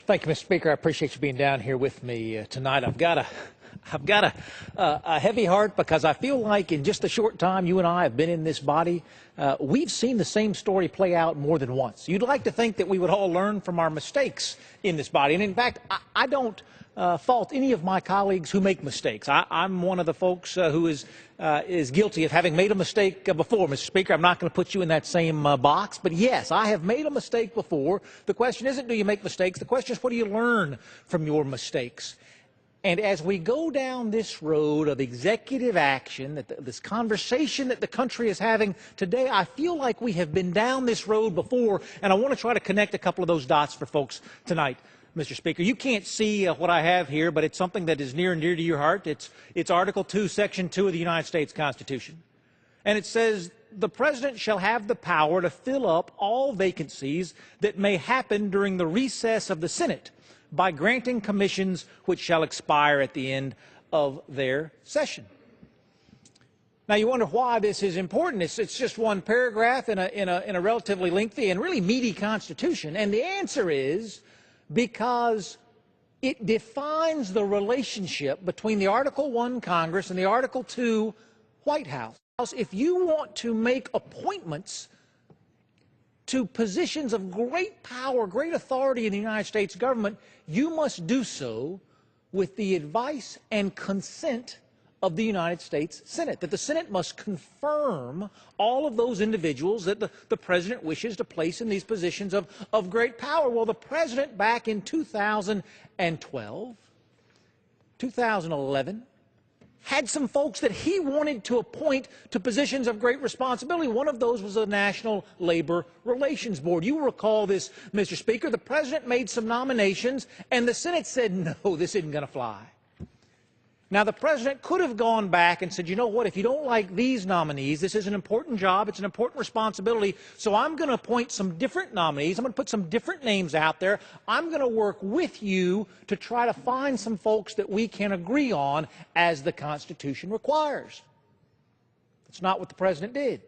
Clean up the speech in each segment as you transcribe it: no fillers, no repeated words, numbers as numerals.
Thank you, Mr. Speaker. I appreciate you being down here with me tonight. I've got a heavy heart because I feel like in just the short time you and I have been in this body, we've seen the same story play out more than once. You'd like to think that we would all learn from our mistakes in this body. And in fact, I don't fault any of my colleagues who make mistakes. I'm one of the folks who is guilty of having made a mistake before, Mr. Speaker. I'm not going to put you in that same box, but yes, I have made a mistake before. The question isn't do you make mistakes, the question is what do you learn from your mistakes? And as we go down this road of executive action, this conversation that the country is having today, I feel like we have been down this road before, and I want to try to connect a couple of those dots for folks tonight. Mr. Speaker, you can't see what I have here, but it's something that is near and dear to your heart. It's Article 2, Section 2 of the United States Constitution. And it says, the President shall have the power to fill up all vacancies that may happen during the recess of the Senate by granting commissions which shall expire at the end of their session. Now, you wonder why this is important. It's just one paragraph in a relatively lengthy and really meaty Constitution. And the answer is because it defines the relationship between the Article I Congress and the Article II White House. If you want to make appointments to positions of great power, great authority in the United States government, you must do so with the advice and consent of the United States Senate, that the Senate must confirm all of those individuals that the President wishes to place in these positions of great power. Well, the President back in 2012, 2011, had some folks that he wanted to appoint to positions of great responsibility. One of those was the National Labor Relations Board. You will recall this, Mr. Speaker. The President made some nominations, and the Senate said, no, this isn't going to fly. Now, the President could have gone back and said, you know what, if you don't like these nominees, this is an important job, it's an important responsibility, so I'm going to appoint some different nominees, I'm going to put some different names out there, I'm going to work with you to try to find some folks that we can agree on as the Constitution requires. That's not what the President did.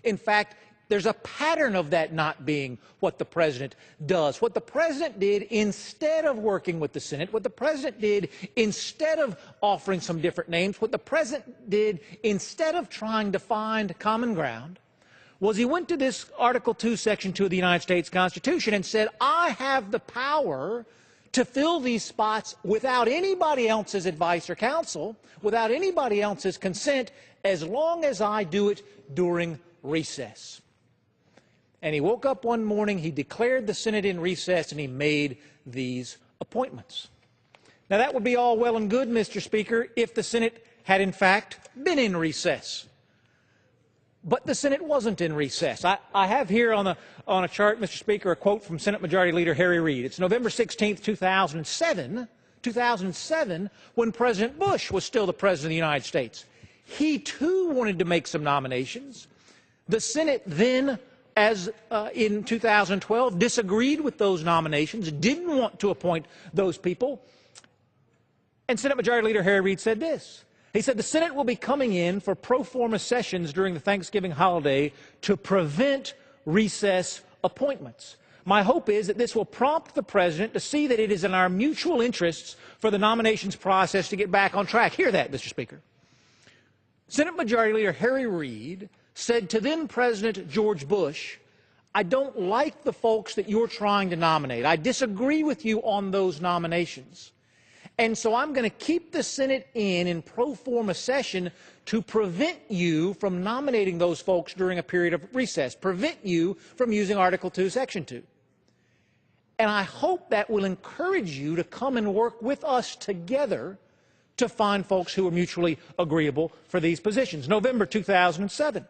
In fact, there's a pattern of that not being what the President does. What the President did, instead of working with the Senate, what the President did, instead of offering some different names, what the President did, instead of trying to find common ground, was he went to this Article 2, Section 2 of the United States Constitution and said, I have the power to fill these spots without anybody else's advice or counsel, without anybody else's consent, as long as I do it during recess. And he woke up one morning, he declared the Senate in recess, and he made these appointments. Now, that would be all well and good, Mr. Speaker, if the Senate had, in fact, been in recess. But the Senate wasn't in recess. I have here on a chart, Mr. Speaker, a quote from Senate Majority Leader Harry Reid. It's November 16, 2007, when President Bush was still the President of the United States. He, too, wanted to make some nominations. The Senate then, as in 2012, disagreed with those nominations, didn't want to appoint those people. And Senate Majority Leader Harry Reid said this. He said, the Senate will be coming in for pro forma sessions during the Thanksgiving holiday to prevent recess appointments. My hope is that this will prompt the President to see that it is in our mutual interests for the nominations process to get back on track. Hear that, Mr. Speaker. Senate Majority Leader Harry Reid said to then President George Bush, I don't like the folks that you're trying to nominate. I disagree with you on those nominations. And so I'm going to keep the Senate in pro forma session to prevent you from nominating those folks during a period of recess, prevent you from using Article 2, Section 2. And I hope that will encourage you to come and work with us together to find folks who are mutually agreeable for these positions. November 2007.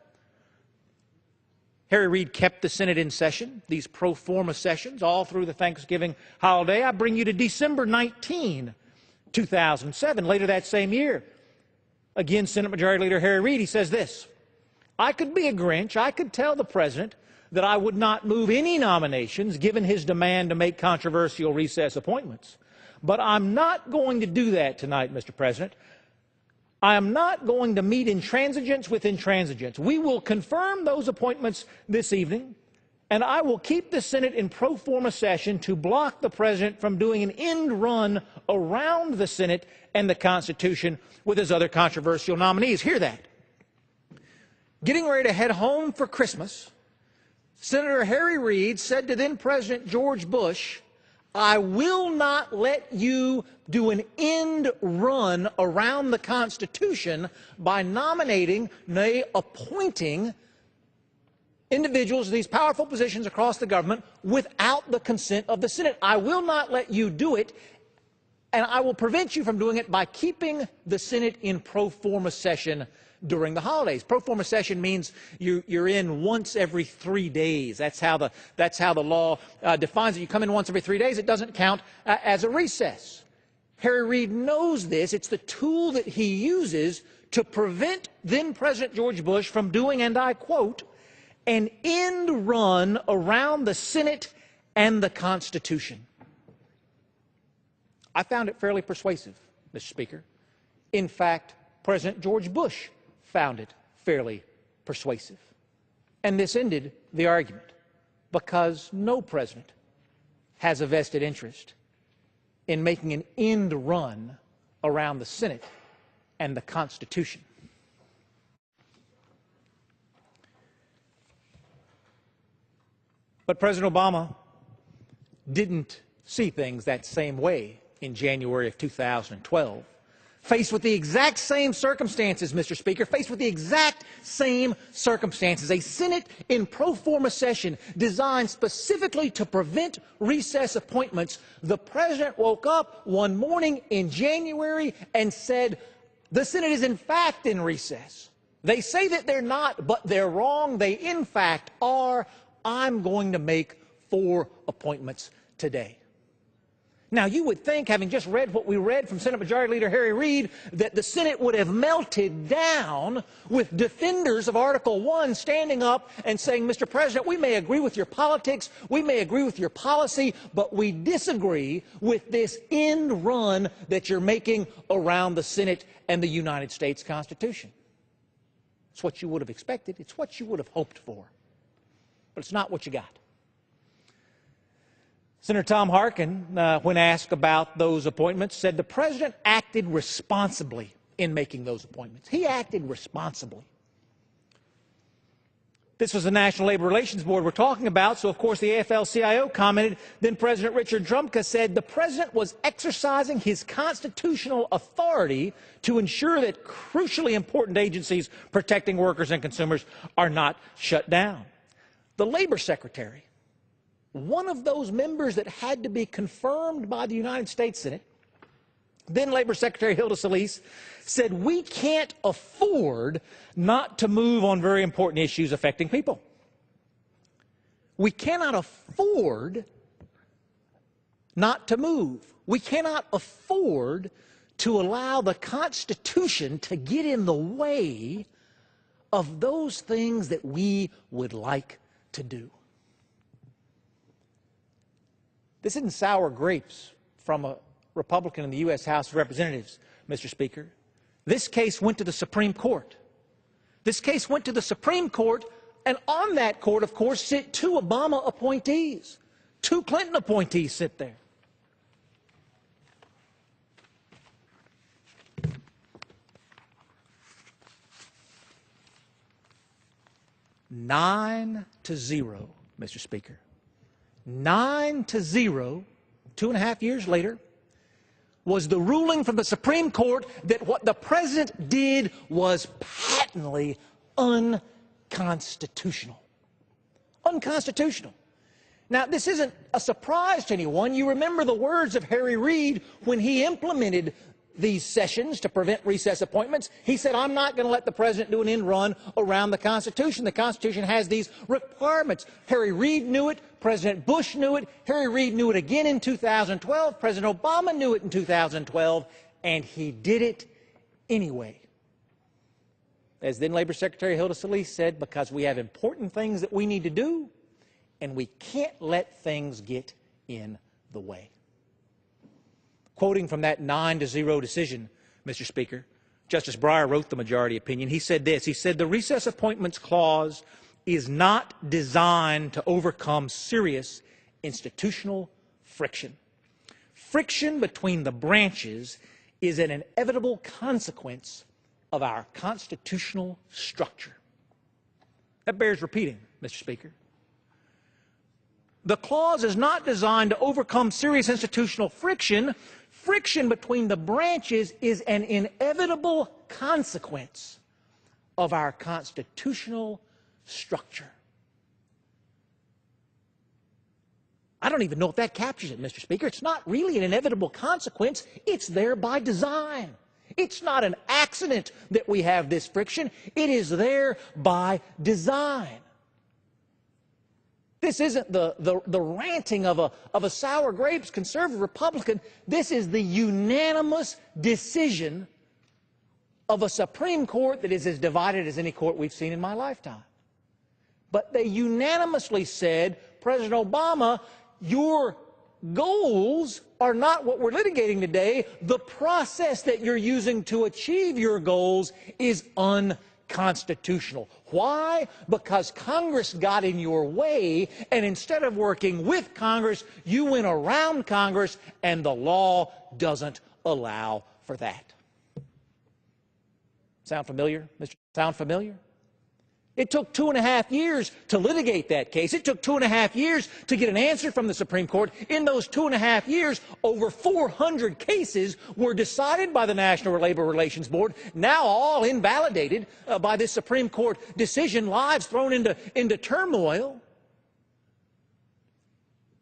Harry Reid kept the Senate in session, these pro forma sessions, all through the Thanksgiving holiday. I bring you to December 19, 2007, later that same year. Again, Senate Majority Leader Harry Reid, he says this, I could be a Grinch, I could tell the President that I would not move any nominations given his demand to make controversial recess appointments. But I'm not going to do that tonight, Mr. President. I am not going to meet intransigence with intransigence. We will confirm those appointments this evening, and I will keep the Senate in pro forma session to block the President from doing an end run around the Senate and the Constitution with his other controversial nominees. Hear that. Getting ready to head home for Christmas, Senator Harry Reid said to then President George Bush, "I will not let you do an end run around the Constitution by nominating, nay, appointing individuals to these powerful positions across the government without the consent of the Senate. I will not let you do it, and I will prevent you from doing it by keeping the Senate in pro forma session during the holidays." Pro forma session means you're in once every 3 days. That's how the law defines it. You come in once every 3 days. It doesn't count as a recess. Harry Reid knows this. It's the tool that he uses to prevent then President George Bush from doing, and I quote, "an end run around the Senate and the Constitution." I found it fairly persuasive, Mr. Speaker. In fact, President George Bush found it fairly persuasive. And this ended the argument, because no president has a vested interest in making an end run around the Senate and the Constitution. But President Obama didn't see things that same way in January of 2012. Faced with the exact same circumstances, Mr. Speaker, faced with the exact same circumstances, a Senate in pro forma session designed specifically to prevent recess appointments, the President woke up one morning in January and said, "The Senate is in fact in recess. They say that they're not, but they're wrong. They in fact are. I'm going to make 4 appointments today." Now, you would think, having just read what we read from Senate Majority Leader Harry Reid, that the Senate would have melted down with defenders of Article 1 standing up and saying, "Mr. President, we may agree with your politics, we may agree with your policy, but we disagree with this end run that you're making around the Senate and the United States Constitution." It's what you would have expected. It's what you would have hoped for. But it's not what you got. Senator Tom Harkin, when asked about those appointments, said the President acted responsibly in making those appointments. He acted responsibly. This was the National Labor Relations Board we're talking about, so of course the AFL-CIO commented. Then President Richard Trumka said the President was exercising his constitutional authority to ensure that crucially important agencies protecting workers and consumers are not shut down. The Labor Secretary, one of those members that had to be confirmed by the United States Senate, then Labor Secretary Hilda Solis, said we can't afford not to move on very important issues affecting people. We cannot afford not to move. We cannot afford to allow the Constitution to get in the way of those things that we would like to do. This isn't sour grapes from a Republican in the U.S. House of Representatives, Mr. Speaker. This case went to the Supreme Court. This case went to the Supreme Court, and on that court, of course, sit 2 Obama appointees. 2 Clinton appointees sit there. Nine to 0, Mr. Speaker. 9-0, 2.5 years later, was the ruling from the Supreme Court that what the President did was patently unconstitutional. Unconstitutional. Now, this isn't a surprise to anyone. You remember the words of Harry Reid when he implemented these sessions to prevent recess appointments. He said, "I'm not going to let the President do an end run around the Constitution. The Constitution has these requirements." Harry Reid knew it. President Bush knew it. Harry Reid knew it again in 2012. President Obama knew it in 2012. And he did it anyway. As then Labor Secretary Hilda Solis said, because we have important things that we need to do, and we can't let things get in the way. Quoting from that 9-0 decision, Mr. Speaker, Justice Breyer wrote the majority opinion. He said this. He said, "The recess appointments clause is not designed to overcome serious institutional friction. Friction between the branches is an inevitable consequence of our constitutional structure. That bears repeating, Mr. Speaker. The clause is not designed to overcome serious institutional friction. Friction between the branches is an inevitable consequence of our constitutional structure. I don't even know if that captures it, Mr. Speaker. It's not really an inevitable consequence. It's there by design. It's not an accident that we have this friction. It is there by design. This isn't the ranting of a sour grapes conservative Republican. This is the unanimous decision of a Supreme Court that is as divided as any court we've seen in my lifetime. But they unanimously said, President Obama, your goals are not what we're litigating today. The process that you're using to achieve your goals is unconstitutional. Why? Because Congress got in your way, and instead of working with Congress, you went around Congress, and the law doesn't allow for that. Sound familiar, Mr. Sound familiar? It took 2.5 years to litigate that case. It took 2.5 years to get an answer from the Supreme Court. In those 2.5 years, over 400 cases were decided by the National Labor Relations Board, now all invalidated by this Supreme Court decision, lives thrown into turmoil.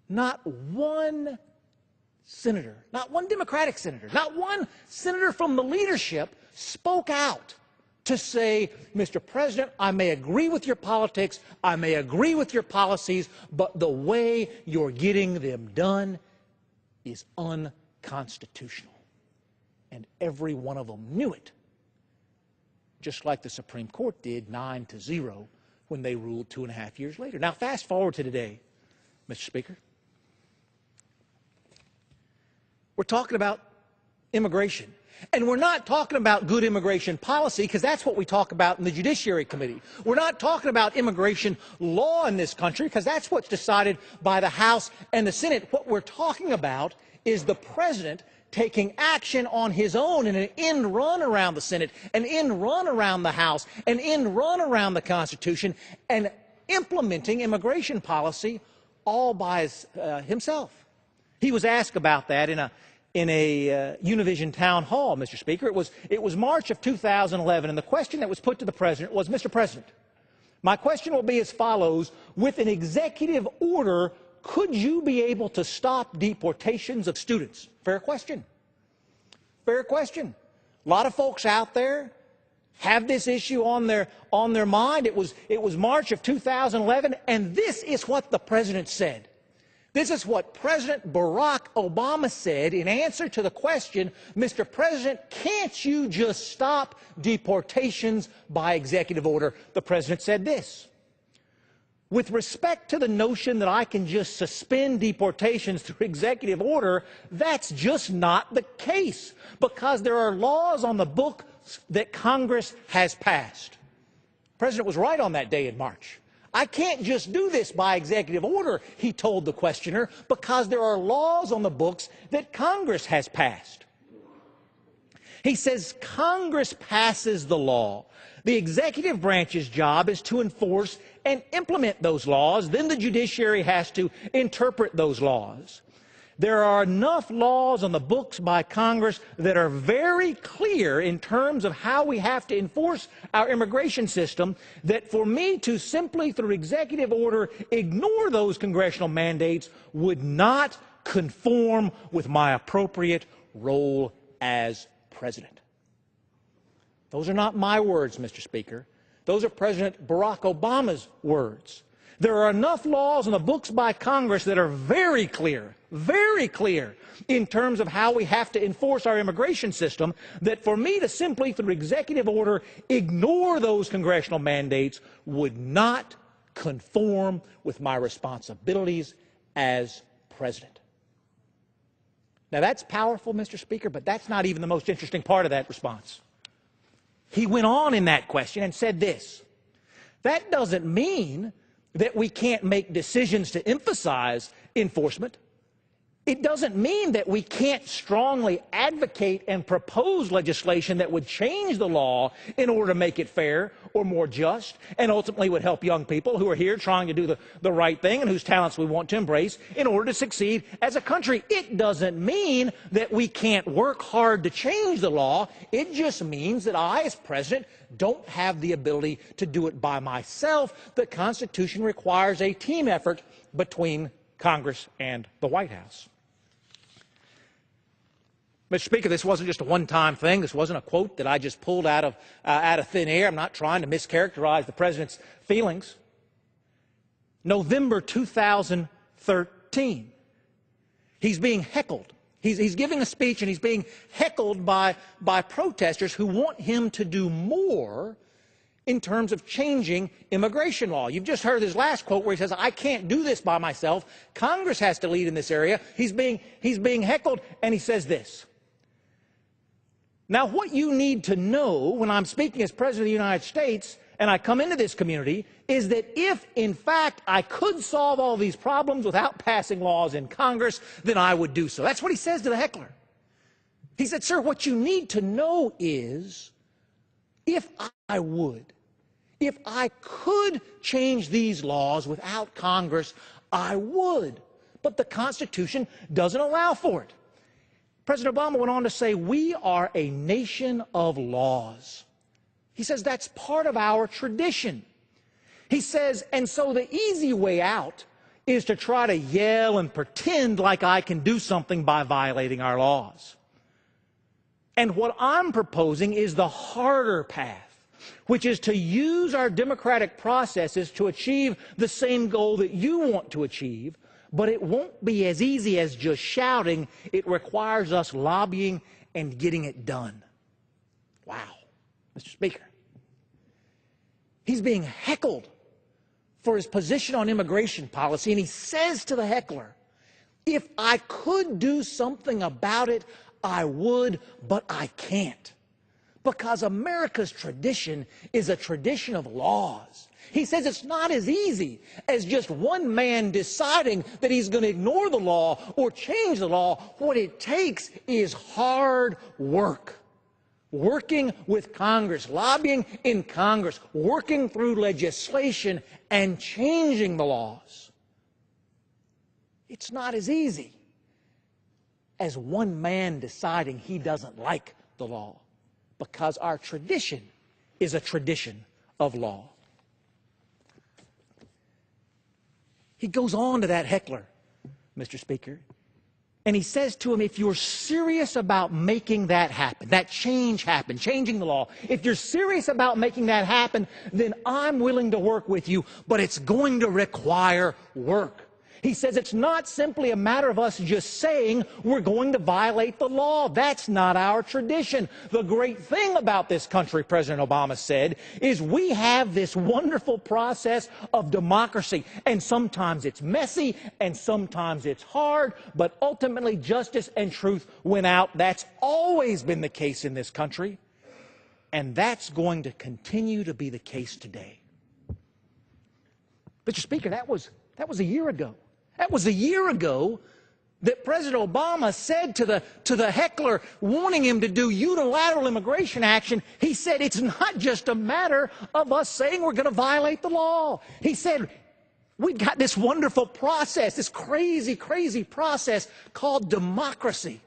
Not one senator, not one Democratic senator, not one senator from the leadership spoke out to say, Mr. President, I may agree with your politics, I may agree with your policies, but the way you're getting them done is unconstitutional. And every one of them knew it, just like the Supreme Court did 9-0 when they ruled 2.5 years later. Now, fast forward to today, Mr. Speaker. We're talking about immigration. And we're not talking about good immigration policy, because that's what we talk about in the Judiciary Committee. We're not talking about immigration law in this country, because that's what's decided by the House and the Senate. What we're talking about is the President taking action on his own in an end run around the Senate, an end run around the House, an end run around the Constitution, and implementing immigration policy all by himself. He was asked about that in a Univision town hall, Mr. Speaker. It was March of 2011, and the question that was put to the President was, Mr. President, my question will be as follows. With an executive order, could you be able to stop deportations of students? Fair question. Fair question. A lot of folks out there have this issue on their mind. It was March of 2011, and this is what the President said. This is what President Barack Obama said in answer to the question, Mr. President, can't you just stop deportations by executive order? The President said this: with respect to the notion that I can just suspend deportations through executive order, that's just not the case, because there are laws on the books that Congress has passed. The President was right on that day in March. I can't just do this by executive order, he told the questioner, because there are laws on the books that Congress has passed. He says Congress passes the law. The executive branch's job is to enforce and implement those laws. Then the judiciary has to interpret those laws. There are enough laws on the books by Congress that are very clear in terms of how we have to enforce our immigration system that for me to simply, through executive order, ignore those congressional mandates would not conform with my appropriate role as President. Those are not my words, Mr. Speaker. Those are President Barack Obama's words. There are enough laws on the books by Congress that are very clear in terms of how we have to enforce our immigration system that for me to simply, through executive order, ignore those congressional mandates would not conform with my responsibilities as President. Now, that's powerful, Mr. Speaker, but that's not even the most interesting part of that response. He went on in that question and said this: That doesn't mean that we can't make decisions to emphasize enforcement. It doesn't mean that we can't strongly advocate and propose legislation that would change the law in order to make it fair or more just, and ultimately would help young people who are here trying to do the right thing and whose talents we want to embrace in order to succeed as a country. It doesn't mean that we can't work hard to change the law. It just means that I, as president, don't have the ability to do it by myself. The Constitution requires a team effort between Congress and the White House. Mr. Speaker, this wasn't just a one-time thing. This wasn't a quote that I just pulled out of thin air. I'm not trying to mischaracterize the president's feelings. November 2013, he's being heckled. He's giving a speech and he's being heckled by protesters who want him to do more in terms of changing immigration law. You've just heard his last quote where he says, I can't do this by myself. Congress has to lead in this area. He's being heckled, and he says this. Now, what you need to know when I'm speaking as President of the United States and I come into this community is that if, in fact, I could solve all these problems without passing laws in Congress, then I would do so. That's what he says to the heckler. He said, sir, what you need to know is if I could change these laws without Congress, I would. But the Constitution doesn't allow for it. President Obama went on to say, we are a nation of laws. He says that's part of our tradition. He says, and so the easy way out is to try to yell and pretend like I can do something by violating our laws. And what I'm proposing is the harder path, which is to use our democratic processes to achieve the same goal that you want to achieve. But it won't be as easy as just shouting. It requires us lobbying and getting it done. Wow, Mr. Speaker. He's being heckled for his position on immigration policy, and he says to the heckler, if I could do something about it, I would, but I can't. Because America's tradition is a tradition of laws. He says it's not as easy as just one man deciding that he's going to ignore the law or change the law. What it takes is hard work. Working with Congress, lobbying in Congress, working through legislation and changing the laws. It's not as easy as one man deciding he doesn't like the law, because our tradition is a tradition of law. He goes on to that heckler, Mr. Speaker, and he says to him, if you're serious about making that happen, that change happen, changing the law, if you're serious about making that happen, then I'm willing to work with you, but it's going to require work. He says it's not simply a matter of us just saying we're going to violate the law. That's not our tradition. The great thing about this country, President Obama said, is we have this wonderful process of democracy. And sometimes it's messy and sometimes it's hard, but ultimately justice and truth win out. That's always been the case in this country. And that's going to continue to be the case today. Mr. Speaker, that was a year ago. That was a year ago that President Obama said to the heckler, wanting him to do unilateral immigration action, he said, it's not just a matter of us saying we're going to violate the law. He said, we've got this wonderful process, this crazy, crazy process called democracy,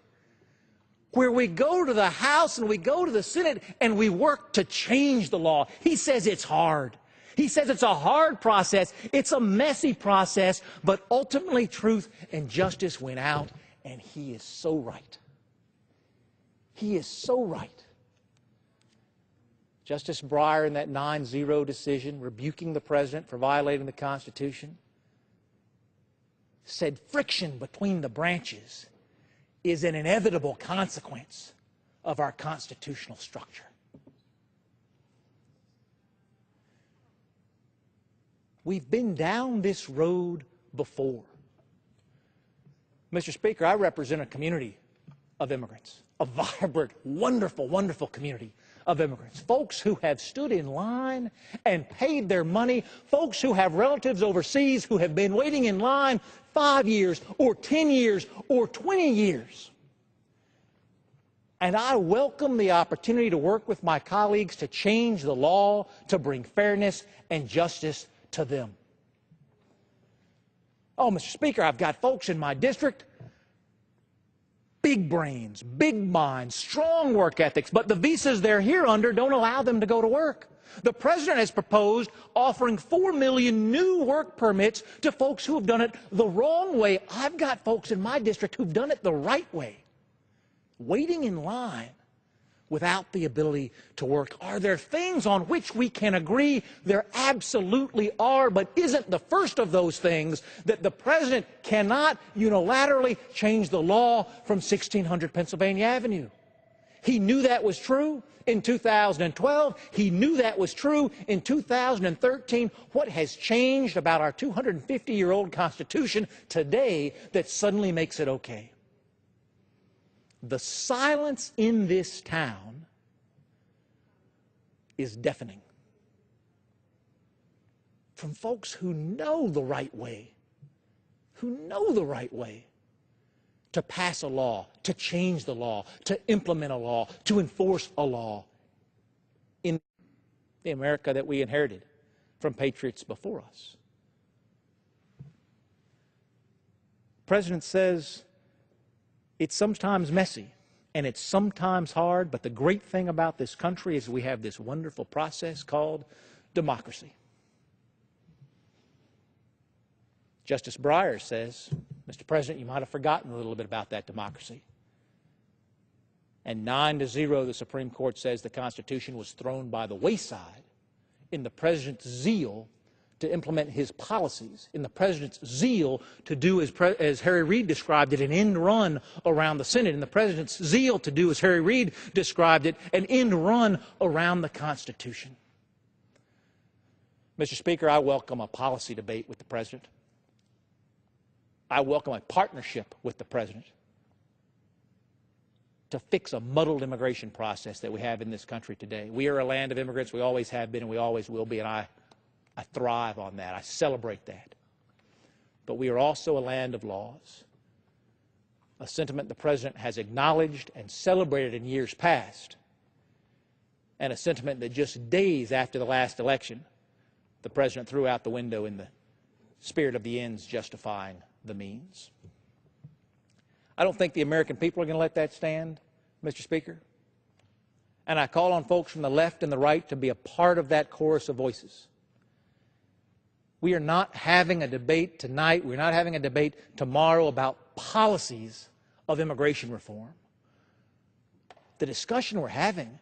where we go to the House and we go to the Senate and we work to change the law. He says it's hard. He says it's a hard process, it's a messy process, but ultimately truth and justice win out, and he is so right. He is so right. Justice Breyer, in that 9-0 decision, rebuking the president for violating the Constitution, said friction between the branches is an inevitable consequence of our constitutional structure. We've been down this road before. Mr. Speaker, I represent a community of immigrants, a vibrant, wonderful, wonderful community of immigrants, folks who have stood in line and paid their money, folks who have relatives overseas who have been waiting in line 5 years or 10 years or 20 years. And I welcome the opportunity to work with my colleagues to change the law to bring fairness and justice to them. Oh, Mr. Speaker, I've got folks in my district, big brains, big minds, strong work ethics, but the visas they're here under don't allow them to go to work. The President has proposed offering 4 million new work permits to folks who have done it the wrong way. I've got folks in my district who've done it the right way, waiting in line without the ability to work. Are there things on which we can agree? There absolutely are, but isn't the first of those things that the President cannot unilaterally change the law from 1600 Pennsylvania Avenue? He knew that was true in 2012. He knew that was true in 2013. What has changed about our 250-year-old Constitution today that suddenly makes it okay? The silence in this town is deafening. From folks who know the right way, to pass a law, to change the law, to implement a law, to enforce a law in the America that we inherited from patriots before us. The President says it's sometimes messy and it's sometimes hard, but the great thing about this country is we have this wonderful process called democracy. Justice Breyer says, Mr. President, you might have forgotten a little bit about that democracy. And 9-0, the Supreme Court says the Constitution was thrown by the wayside in the President's zeal to implement his policies, in the President's zeal to do, as Harry Reid described it, an end run around the Senate, in the President's zeal to do, as Harry Reid described it, an end run around the Constitution. Mr. Speaker, I welcome a policy debate with the President. I welcome a partnership with the President to fix a muddled immigration process that we have in this country today. We are a land of immigrants. We always have been and we always will be, and I thrive on that. I celebrate that. But we are also a land of laws, a sentiment the President has acknowledged and celebrated in years past, and a sentiment that just days after the last election, the President threw out the window in the spirit of the ends justifying the means. I don't think the American people are going to let that stand, Mr. Speaker. And I call on folks from the left and the right to be a part of that chorus of voices. We are not having a debate tonight, we're not having a debate tomorrow about policies of immigration reform. The discussion we're having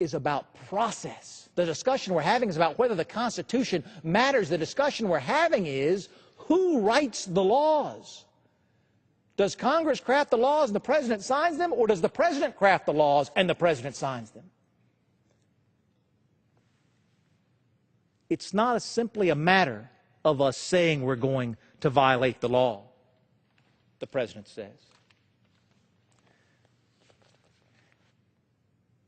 is about process. The discussion we're having is about whether the Constitution matters. The discussion we're having is who writes the laws. Does Congress craft the laws and the President signs them, or does the President craft the laws and the President signs them? It's not simply a matter of us saying we're going to violate the law, the President says.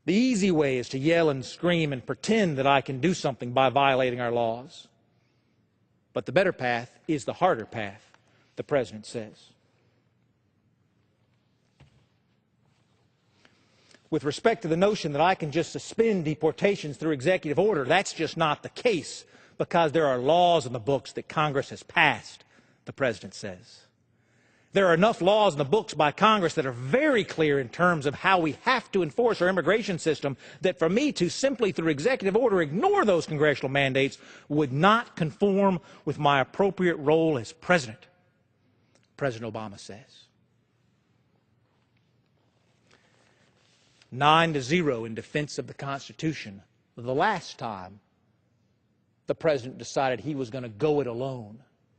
The easy way is to yell and scream and pretend that I can do something by violating our laws. But the better path is the harder path, the President says. With respect to the notion that I can just suspend deportations through executive order, that's just not the case, because there are laws in the books that Congress has passed, the President says. There are enough laws in the books by Congress that are very clear in terms of how we have to enforce our immigration system that for me to simply through executive order ignore those congressional mandates would not conform with my appropriate role as President, President Obama says. 9-0 in defense of the Constitution, the last time the President decided he was going to go it alone,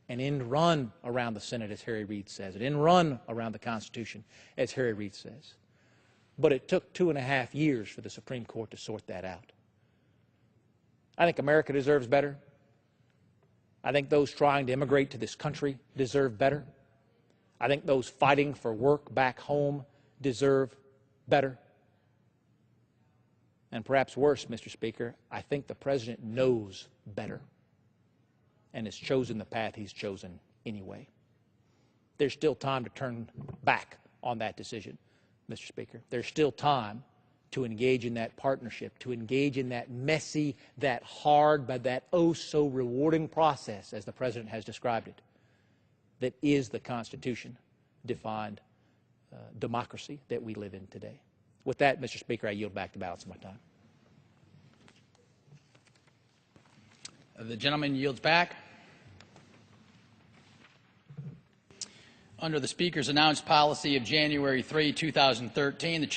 an end run around the Senate, as Harry Reid says, an end run around the Constitution, as Harry Reid says. But it took 2.5 years for the Supreme Court to sort that out. I think America deserves better. I think those trying to immigrate to this country deserve better. I think those fighting for work back home deserve better. And perhaps worse, Mr. Speaker, I think the President knows better and has chosen the path he's chosen anyway. There's still time to turn back on that decision, Mr. Speaker. There's still time to engage in that partnership, to engage in that messy, that hard, but that oh so rewarding process, as the President has described it, that is the Constitution-defined democracy that we live in today. With that, Mr. Speaker, I yield back the balance of my time. The gentleman yields back. Under the Speaker's announced policy of January 3, 2013, the